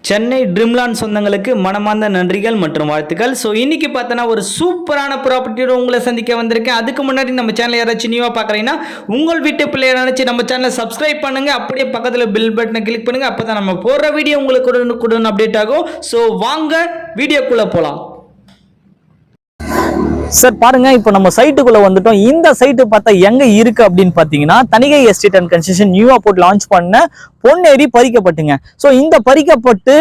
சென்னை ட்ரீம்லாண்ட் சொந்தங்களுக்கு மனமார்ந்த நன்றிகள் மற்றும் வாழ்த்துக்கள். ஸோ இன்னைக்கு பார்த்தோன்னா ஒரு சூப்பரான ப்ராப்பர்ட்டியோட உங்களை சந்திக்க வந்திருக்கேன். அதுக்கு முன்னாடி நம்ம சேனல் யாராச்சும் நியூவாக பார்க்குறீங்கன்னா உங்கள் வீட்டு பிள்ளைய நினச்சி நம்ம சேனலை சப்ஸ்கிரைப் பண்ணுங்க. அப்படியே பக்கத்தில் பில் பட்டனை கிளிக் பண்ணுங்க. அப்போ தான் நம்ம போடுற வீடியோ உங்களுக்கு உடனுக்குடன் அப்டேட் ஆகும். ஸோ வாங்க வீடியோக்குள்ளே போகலாம். சார் பாருங்க, இப்போ நம்ம சைட்டுக்குள்ள வந்துட்டோம். இந்த சைட்டு பார்த்தா எங்க இருக்கு அப்படின்னு பாத்தீங்கன்னா, தணிகை எஸ்டேட் அண்ட் கன்ஸ்ட்ரக்ஷன் நியூவா போட்டு லான்ச் பண்ண பொன்னேரி பறிக்கப்பட்டுங்க. ஸோ இந்த பறிக்கப்பட்டு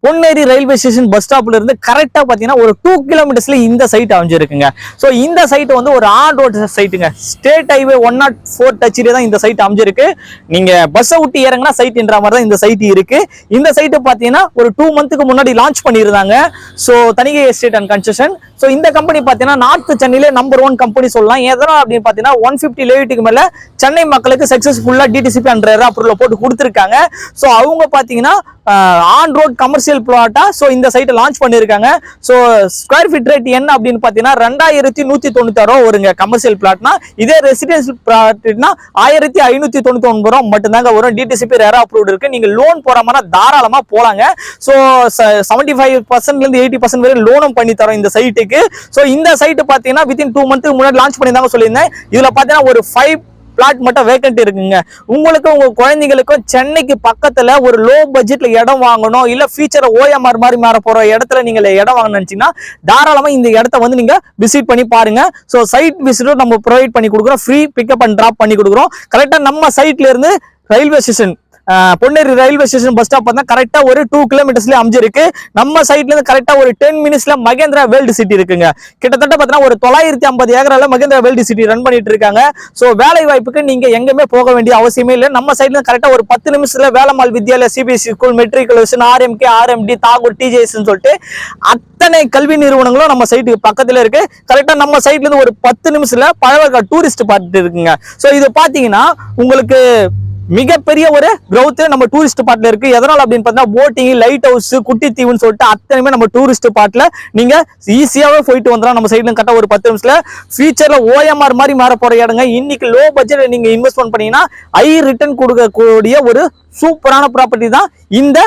பொன்னேரி ரயில்வே ஸ்டேஷன் பஸ் ஸ்டாப்ல இருந்து கரெக்டா பாத்தீங்கன்னா ஒரு 2 கிலோமீட்டர்ஸ்ல இந்த சைட் அமைஞ்சிருக்குங்க. ஸோ இந்த சைட் வந்து ஒரு ஆன் ரோடு சைட்டுங்க. ஸ்டேட் ஹைவே 104 டச்சிலே தான் இந்த சைட் அமைஞ்சிருக்கு. நீங்க பஸ்ஸை விட்டு இறங்கினா சைட்ன்ற மாதிரி தான் இந்த சைட் இருக்கு. இந்த சைட்டு பாத்தீங்கன்னா ஒரு 2 மந்த்துக்கு முன்னாடி லான்ச் பண்ணியிருந்தாங்க. So Thanigai estate and construction. So இந்த கம்பெனி பாத்தீங்கன்னா நார்த் சென்னையிலே நம்பர் 1 கம்பெனி சொல்லலாம். எதனா அப்படின்னு பாத்தீங்கன்னா 150 லேவிட்டுக்கு மேல சென்னை மக்களுக்கு சக்சஸ்ஃபுல்லா டிடிசிபி அண்ட் அப்ரூவல் போட்டு கொடுத்துருக்காங்க. ஸோ அவங்க பாத்தீங்கன்னா ஆன் ரோட் கமர்ஷியல் பிளாட்டா ஸோ இந்த சைட்டை லான்ச் பண்ணியிருக்காங்க. ஸோ ஸ்கொயர் ஃபீட் ரேட் என்ன அப்படின்னு பார்த்தீங்கன்னா 2196 ரூபா வருங்க கமர்ஷியல் பிளாட்னா. இதே ரெசிடென்சியல் பிளாட்னா 1599 ரூபா மட்டும்தாங்க வரும். டிடிசிபி ரேரா அப்ரூவ்ட் இருக்கு. நீங்க லோன் போற மாதிரி தாராளமா போலாங்க. ஸோ 75% 80% வரை லோனும் பண்ணி தரோம் இந்த சைட்டுக்கு. ஸோ இந்த சைட்டு பார்த்தீங்கன்னா வித்தின் 2 மந்த்துக்கு முன்னாடி லான்ச் பண்ணியிருந்தாங்க சொல்லியிருந்தேன். இதுல பார்த்தீங்கன்னா ஒரு 5 பிளாட் மட்டும் வேக்கன்ட் இருக்குங்க. உங்களுக்கும் உங்க குழந்தைங்களுக்கும் சென்னைக்கு பக்கத்துல ஒரு லோ பட்ஜெட்ல இடம் வாங்கணும், இல்ல ஃபியூச்சர் ஓஎம்ஆர் மாதிரி மாற போற இடத்துல நீங்க இடம் வாங்கணும்னு நினைச்சீங்கன்னா தாராளமா இந்த இடத்த வந்து நீங்க விசிட் பண்ணி பாருங்க. ஸோ சைட் விசிட்டும் நம்ம ப்ரொவைட் பண்ணி கொடுக்குறோம். ஃப்ரீ பிக்கப் அண்ட் டிராப் பண்ணி கொடுக்குறோம். கரெக்டா நம்ம சைட்ல இருந்து railway station Ponneri railway station bus stop பார்த்தா கரெக்டா ஒரு 2 கிலோமீட்டர்ஸ்ல அமைஞ்சிருக்கு. நம்ம சைட்ல இருந்து கரெக்டா ஒரு 10 மினிட்ஸ்ல மகேந்திரா வேர்ல்டு சிட்டி இருக்குங்க. கிட்டத்தட்ட பார்த்தீங்கன்னா ஒரு 950 ஏக்கரால மகேந்திரா வேர்ல்டு சிட்டி ரன் பண்ணிட்டு இருக்காங்க. ஸோ வேலை வாய்ப்புக்கு நீங்க எங்கேயுமே போக வேண்டிய அவசியமே இல்லை. நம்ம சைட்ல இருந்து கரெக்டா ஒரு 10 நிமிஷத்துல Velammal Vidyalaya, CBSE school, matriculation, RMK, RMD, Tagore, TJS சொல்லிட்டு அத்தனை கல்வி நிறுவனங்களும் நம்ம சைட்டுக்கு பக்கத்துல இருக்கு. கரெக்டா நம்ம சைட்ல இருந்து ஒரு 10 நிமிஷத்துல பழவர்காடு டூரிஸ்ட் பார்த்து இருக்குங்க. ஸோ இது பாத்தீங்கன்னா உங்களுக்கு மிகப்பெரிய ஒரு growth நம்ம டூரிஸ்ட் பாட்ல இருக்கு. எதனால அப்படின்னு பார்த்தா போட்டிங், லைட் ஹவுஸ், குட்டி தீவுன்னு சொல்லிட்டு அத்தனையுமே நம்ம டூரிஸ்ட் பாட்ல நீங்க ஈஸியாவே போயிட்டு வந்துடலாம். நம்ம சைட்ல கரெக்டா ஒரு 10 நிமிஷத்துல ஃபியூச்சர்ல ஓஎம்ஆர் மாதிரி மாற போற இடங்க. இன்னைக்கு லோ பட்ஜெட்ல நீங்க இன்வெஸ்ட்மெண்ட் பண்ணீங்கன்னா ஹை ரிட்டர்ன் கொடுக்கக்கூடிய ஒரு சூப்பரான ப்ராப்பர்ட்டி தான் இந்த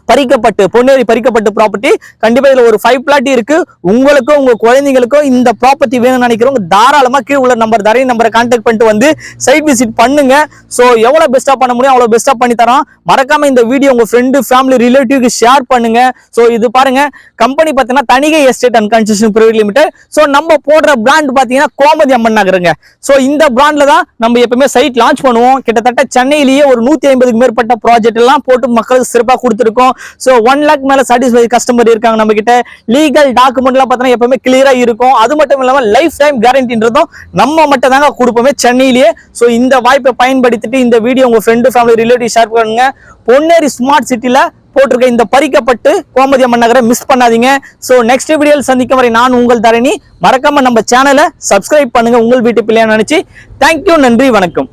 பறிக்கப்பட்டு பொன்னேரி பறிக்கப்பட்டு ப்ராப்பர்ட்டி. கண்டிப்பா இதுல ஒரு 5 பிளாட் இருக்கு. உங்களுக்கும் உங்க குழந்தைங்களுக்கும் இந்த ப்ராப்பர்ட்டி வேணும்னு நினைக்கிறவங்க தாராளமா கீழே உள்ள நம்பர் தரையும் நம்பரை கான்டாக்ட் பண்ணிட்டு வந்து சைட் விசிட் பண்ணுங்க. ஸோ எவ்வளவு பெஸ்டா பண்ண முடியும் அவ்வளவு பெஸ்டா பண்ணி தரோம். மறக்காம இந்த வீடியோ உங்க ஃப்ரெண்டு, ஃபேமிலி, ரிலேட்டிவ்க்கு ஷேர் பண்ணுங்க. ஸோ இது பாருங்க, கம்பெனி பார்த்தீங்கன்னா Thanigai estate and construction private limited. So நம்ம போடுற பிராண்ட் பாத்தீங்கன்னா கோமதி அம்மன் நகருங்க. ஸோ இந்த பிராண்ட்ல தான் நம்ம எப்பவுமே சைட் லான்ச் பண்ணுவோம். கிட்டத்தட்ட சென்னையிலேயே ஒரு 150க்கு மேற்பட்ட ப்ராஜெக்ட் எல்லாம் போட்டு மக்களுக்கு சிறப்பாக கொடுத்துருக்கோம். சோ 1 lakh மேல சாட்டிஸ்ஃபை கஸ்டமர் இருக்காங்க நம்ம கிட்ட. லீகல் டாக்குமெண்ட் எல்லாம் பார்த்தா எப்பவுமே கிளியரா இருக்கும். அது மட்டும் இல்லாம லைஃப் டைம் கேரண்டின்றதும் நம்ம மட்டும் தாங்க கொடுப்போமே சென்னையிலேயே. சோ இந்த வாய்ப்பை பயன்படுத்திட்டு இந்த வீடியோ உங்க ஃப்ரெண்டு, ஃபேமிலி, ரிலேட்டிவ் ஷேர் பண்ணுங்க. பொன்னேரி ஸ்மார்ட் சிட்டில போட்டிருக்க இந்த பறிக்கப்பட்டு கோமதி அம்மன் நகரை மிஸ் பண்ணாதீங்க. சோ நெக்ஸ்ட் வீடியோவில் சந்திக்கும் வரை நான் உங்கள் தரணி. மறக்காம நம்ம சேனலை சப்ஸ்கிரைப் பண்ணுங்க உங்கள் வீட்டு பிள்ளையா நினைச்சு. தேங்க்யூ, நன்றி, வணக்கம்.